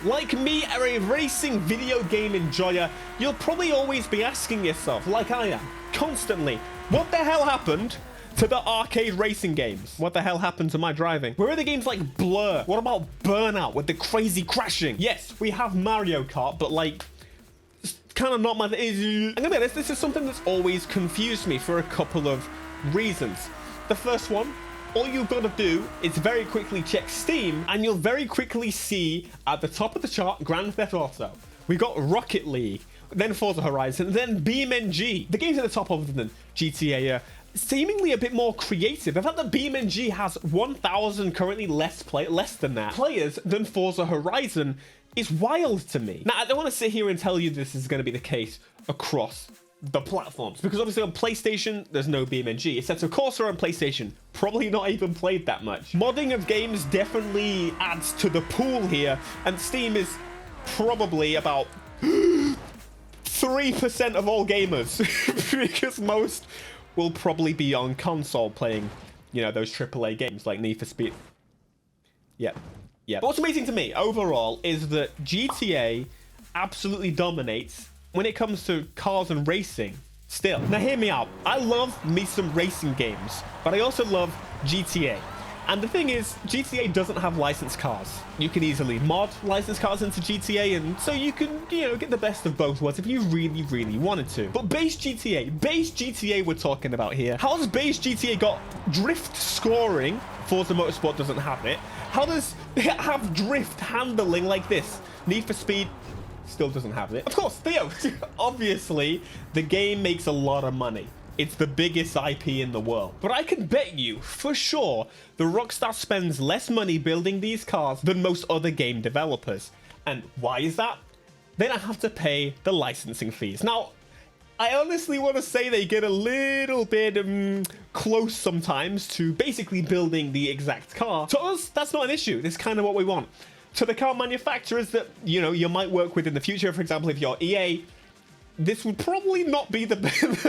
Like me, a racing video game enjoyer, you'll probably always be asking yourself, like I am, constantly, what the hell happened to the arcade racing games? What the hell happened to my driving? Where are the games like Blur? What about Burnout with the crazy crashing? Yes, we have Mario Kart, but like, it's kind of not my... I'm gonna be honest, this is something that's always confused me for a couple of reasons. The first one, all you've got to do is very quickly check Steam, and you'll very quickly see at the top of the chart Grand Theft Auto. We got Rocket League, then Forza Horizon, then BeamNG. The games at the top other than GTA are seemingly a bit more creative. The fact that BeamNG has 1,000 currently less than that players than Forza Horizon is wild to me. Now, I don't want to sit here and tell you this is going to be the case across the platforms, because obviously on PlayStation there's no BeamNG. Assetto Corsa on PlayStation, probably not even played that much. Modding of games definitely adds to the pool here, and Steam is probably about 3% of all gamers because most will probably be on console playing, you know, those AAA games like Need for Speed. Yeah. But what's amazing to me overall is that GTA absolutely dominates when it comes to cars and racing still. Now hear me out. I love me some racing games, but I also love GTA. And the thing is, GTA doesn't have licensed cars. You can easily mod licensed cars into GTA, and so you can, you know, get the best of both worlds if you really, really wanted to. But base GTA we're talking about here. How does base GTA got drift scoring? Forza Motorsport doesn't have it. How does it have drift handling like this? Need for Speed still doesn't have it. Of course, Theo, obviously, the game makes a lot of money. It's the biggest IP in the world. But I can bet you, for sure, the Rockstar spends less money building these cars than most other game developers. And why is that? They don't have to pay the licensing fees. Now, I honestly want to say they get a little bit close sometimes to basically building the exact car. To us, that's not an issue. That's kind of what we want. To the car manufacturers that, you know, you might work with in the future, for example, if you're EA, this would probably not be the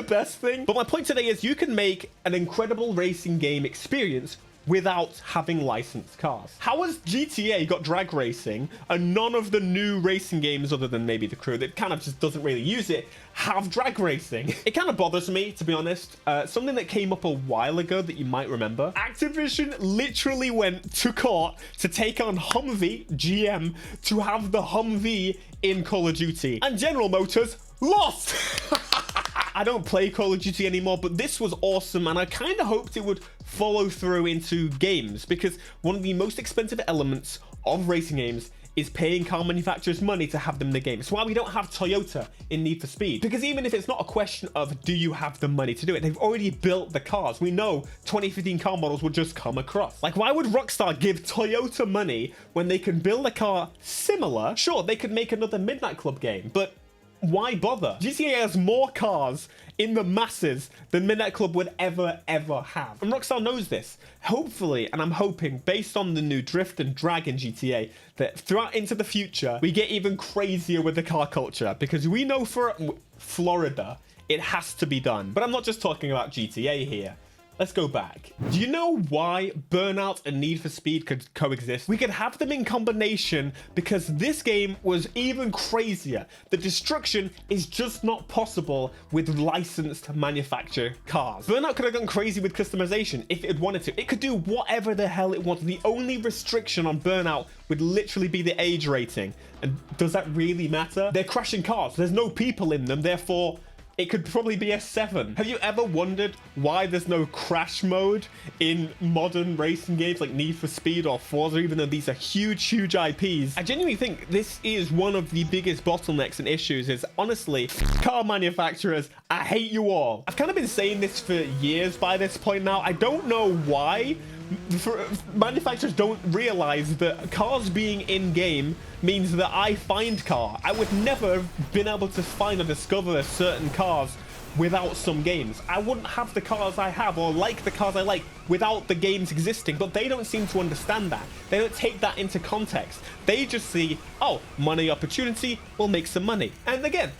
best thing. But my point today is you can make an incredible racing game experience without having licensed cars. How has GTA got drag racing and none of the new racing games, other than maybe The Crew, that kind of just doesn't really use it, have drag racing? It kind of bothers me, to be honest. Something that came up a while ago that you might remember. Activision literally went to court to take on Humvee GM to have the Humvee in Call of Duty. And General Motors lost. I don't play Call of Duty anymore, but this was awesome, and I kind of hoped it would follow through into games, because one of the most expensive elements of racing games is paying car manufacturers money to have them in the game. It's why we don't have Toyota in Need for Speed, because even if it's not a question of do you have the money to do it, they've already built the cars. We know 2015 car models will just come across. Like, why would Rockstar give Toyota money when they can build a car similar? Sure, they could make another Midnight Club game, but why bother? GTA has more cars in the masses than Midnight Club would ever have. And Rockstar knows this. Hopefully, and I'm hoping, based on the new drift and drag in GTA, that throughout into the future, we get even crazier with the car culture, because we know for Florida, it has to be done. But I'm not just talking about GTA here. Let's go back. Do you know why Burnout and Need for Speed could coexist? We could have them in combination because this game was even crazier. The destruction is just not possible with licensed manufactured cars. Burnout could have gone crazy with customization if it wanted to. It could do whatever the hell it wanted. The only restriction on Burnout would literally be the age rating. And does that really matter? They're crashing cars. There's no people in them, therefore it could probably be a 7. Have you ever wondered why there's no crash mode in modern racing games like Need for Speed or Forza, even though these are huge IPs? I genuinely think this is one of the biggest bottlenecks and issues is, honestly, car manufacturers, I hate you all. I've kind of been saying this for years by this point now. I don't know why. Manufacturers don't realize that cars being in-game means that I find car. I would never have been able to find or discover certain cars without some games. I wouldn't have the cars I have or like the cars I like without the games existing, but they don't seem to understand that. They don't take that into context. They just see, oh, money opportunity, we'll make some money. And again,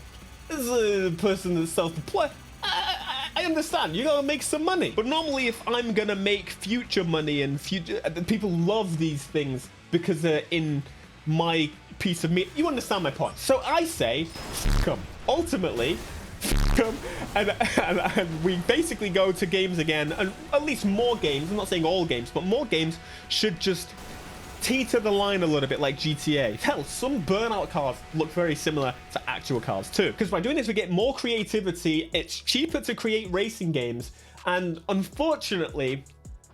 as a person that's self-employed, I understand, you gotta make some money. But normally if I'm gonna make future money and future, people love these things because they're in my piece of meat. You understand my point. So I say, f them. Ultimately, f them. And we basically go to games again, and at least more games, I'm not saying all games, but more games should just teeter the line a little bit like GTA. Hell, some Burnout cars look very similar to actual cars too. Because by doing this, we get more creativity. It's cheaper to create racing games. And unfortunately,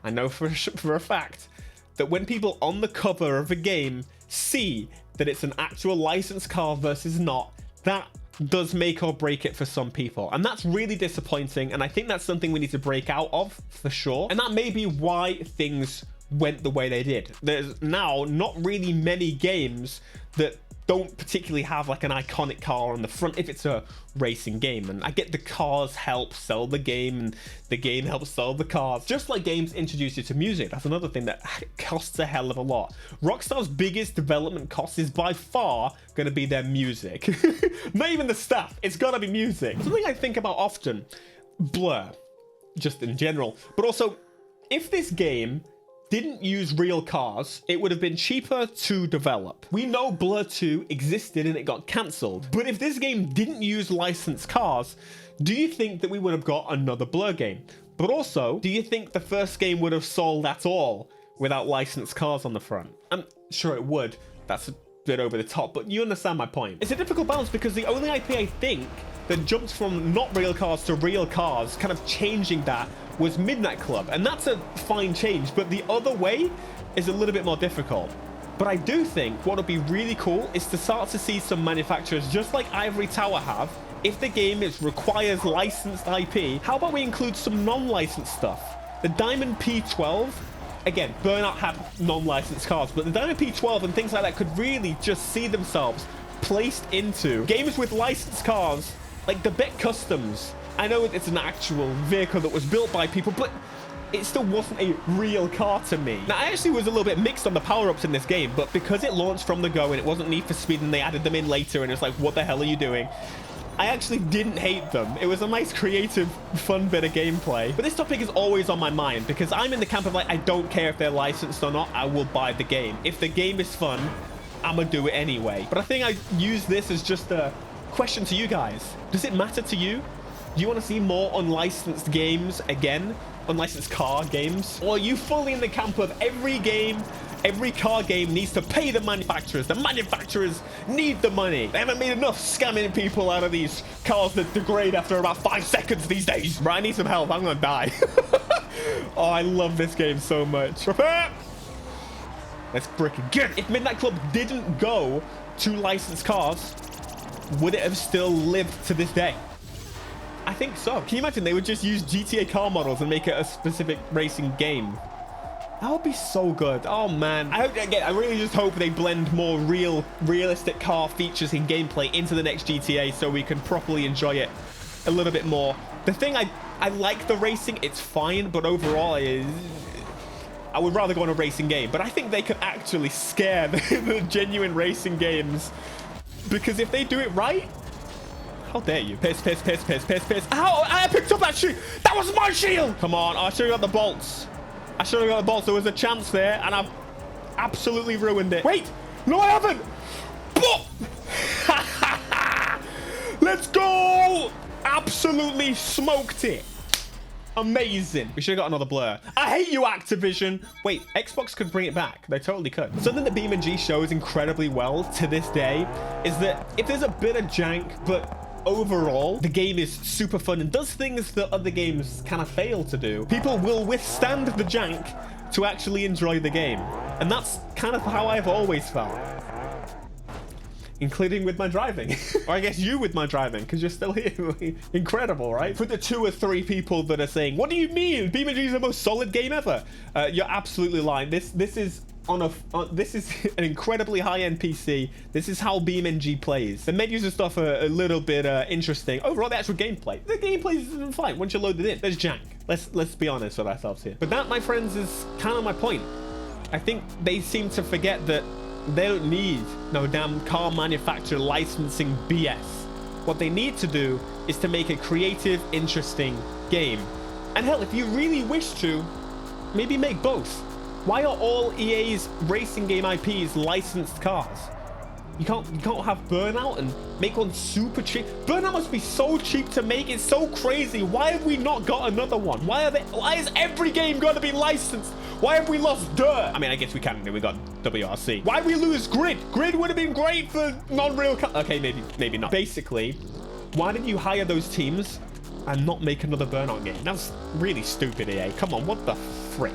I know for a fact that when people on the cover of a game see that it's an actual licensed car versus not, that does make or break it for some people. And that's really disappointing. And I think that's something we need to break out of for sure. And that may be why things went the way they did. There's now not really many games that don't particularly have like an iconic car on the front if it's a racing game. And I get the cars help sell the game and the game helps sell the cars. Just like games introduce you to music, that's another thing that costs a hell of a lot. Rockstar's biggest development cost is by far going to be their music. Not even the stuff, it's got to be music. Something I think about often, Blur, just in general, but also if this game didn't use real cars, it would have been cheaper to develop. We know Blur 2 existed and it got cancelled, but if this game didn't use licensed cars, do you think that we would have got another Blur game? But also, do you think the first game would have sold at all without licensed cars on the front? I'm sure it would. That's a bit over the top, but you understand my point. It's a difficult balance because the only IP I think that jumped from not real cars to real cars, kind of changing that, was Midnight Club, and that's a fine change, but the other way is a little bit more difficult. But I do think what would be really cool is to start to see some manufacturers, just like Ivory Tower have, if the game requires licensed IP, how about we include some non-licensed stuff? The Diamond P12, again, Burnout had non-licensed cars, but the Diamond P12 and things like that could really just see themselves placed into games with licensed cars, like the Beck Customs. I know it's an actual vehicle that was built by people, but it still wasn't a real car to me. Now, I actually was a little bit mixed on the power-ups in this game, but because it launched from the go and it wasn't Need for Speed and they added them in later and it's like, what the hell are you doing? I actually didn't hate them. It was a nice, creative, fun bit of gameplay. But this topic is always on my mind because I'm in the camp of like, I don't care if they're licensed or not, I will buy the game. If the game is fun, I'm gonna do it anyway. But I think I use this as just a question to you guys. Does it matter to you? Do you want to see more unlicensed games again? Unlicensed car games? Or are you fully in the camp of every game, every car game needs to pay the manufacturers? The manufacturers need the money. They haven't made enough scamming people out of these cars that degrade after about 5 seconds these days. Right, I need some help. I'm gonna die. Oh, I love this game so much. Prepare! Let's freaking get it. If Midnight Club didn't go to licensed cars, would it have still lived to this day? I think so. Can you imagine they would just use GTA car models and make it a specific racing game? That would be so good. Oh man. I really just hope they blend more realistic car features and gameplay into the next GTA so we can properly enjoy it a little bit more. The thing I like the racing, it's fine, but overall I would rather go on a racing game. But I think they could actually scare the genuine racing games, because if they do it right, how dare you? Piss, piss, piss, piss, piss, piss. Ow! I picked up that shield! That was my shield! Come on, I should have got the bolts. I should have got the bolts. There was a chance there, and I've absolutely ruined it. Wait! No, I haven't! Let's go! Absolutely smoked it. Amazing. We should have got another Blur. I hate you, Activision. Wait, Xbox could bring it back. They totally could. Something that BeamNG shows incredibly well to this day is that if there's a bit of jank, but overall the game is super fun and does things that other games kind of fail to do, people will withstand the jank to actually enjoy the game. And that's kind of how I've always felt. Including with my driving. Or I guess you with my driving, because you're still here. Incredible, right? For the 2 or 3 people that are saying, what do you mean? BeamNG is the most solid game ever. You're absolutely lying. This is this is an incredibly high-end PC. This is how BeamNG plays. The menus and stuff are a little bit interesting. Overall, the actual gameplay. The gameplay is fine once you load it in. There's jank. Let's be honest with ourselves here. But that, my friends, is kind of my point. I think they seem to forget that they don't need no damn car manufacturer licensing BS. What they need to do is to make a creative, interesting game. And hell, if you really wish to, maybe make both. Why are all EA's racing game IPs licensed cars? You can't have Burnout and make one super cheap. Burnout must be so cheap to make. It's so crazy. Why have we not got another one? Why is every game going to be licensed? Why have we lost Dirt? I mean, I guess we can. We got WRC. Why we lose Grid? Grid would have been great for non-real. Okay, maybe not. Basically, why did you hire those teams and not make another Burnout game? That's really stupid, EA. Come on, what the frick?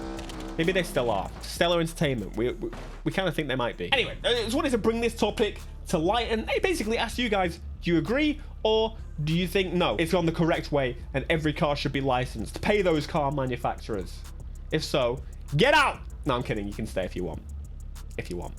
Maybe they still are. Stellar Entertainment. We kind of think they might be. Anyway, I just wanted to bring this topic to light and basically ask you guys, do you agree or do you think no, it's gone the correct way and every car should be licensed? Pay those car manufacturers. If so, get out! No, I'm kidding. You can stay if you want. If you want.